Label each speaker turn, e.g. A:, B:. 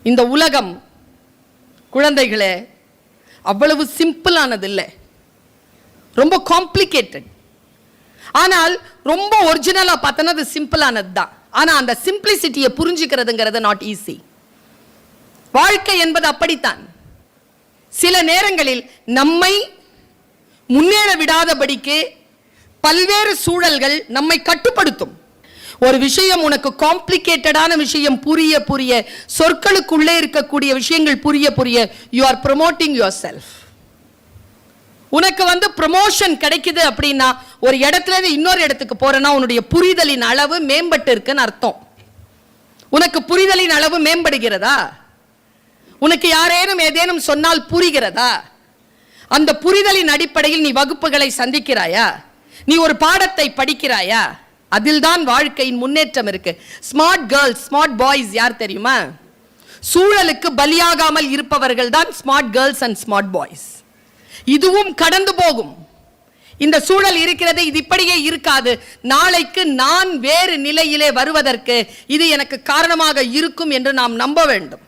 A: இந்த உலகம் குழந்தைகளே அவ்வளவு சிம்பிளானது இல்லை, ரொம்ப காம்ப்ளிகேட்டட். ஆனால் ரொம்ப ஒரிஜினலா பார்த்தனா அது சிம்பிளானது தான். ஆனா அந்த சிம்பிளிசிட்டியை புரிஞ்சுக்கிறதுங்கிறது நாட் ஈஸி. வாழ்க்கை என்பது அப்படித்தான். சில நேரங்களில் நம்மை முன்னேற விடாதபடிக்கு பல்வேறு சூழல்கள் நம்மை கட்டுப்படுத்தும். ஒரு விஷயம் உனக்கு காம்ப்ளிகேட்டடான விஷயம் புரிய புரிய, சொற்களுக்குள்ளே இருக்கக்கூடிய விஷயங்கள் புரிய புரிய, you are promoting your self. உனக்கு ப்ரமோஷன் கிடைக்குது அப்படின்னா, ஒரு இடத்துல இருந்து இன்னொரு இடத்துக்கு போறேன்னா உன்னுடைய புரிதலின் அளவு மேம்பட்டு இருக்குன்னு அர்த்தம். உனக்கு புரிதலின் அளவு மேம்படுகிறதா? உனக்கு யாரேனும் ஏதேனும் சொன்னால் புரிகிறதா? அந்த புரிதலின் அடிப்படையில் நீ வகுப்புகளை சந்திக்கிறாயா? நீ ஒரு பாடத்தை படிக்கிறாயா? அதில் தான் வாழ்க்கையின் முன்னேற்றம் இருக்கு. ஸ்மார்ட் கேர்ள்ஸ், ஸ்மார்ட் பாய்ஸ் யார் தெரியுமா? சூழலுக்கு பலியாகாமல் இருப்பவர்கள் தான் smart girls and smart boys. இதுவும் கடந்து போகும். இந்த சூழல் இருக்கிறது, இது இப்படியே இருக்காது. நாளைக்கு நான் வேறு நிலையிலே வருவதற்கு இது எனக்கு காரணமாக இருக்கும் என்று நாம் நம்ப வேண்டும்.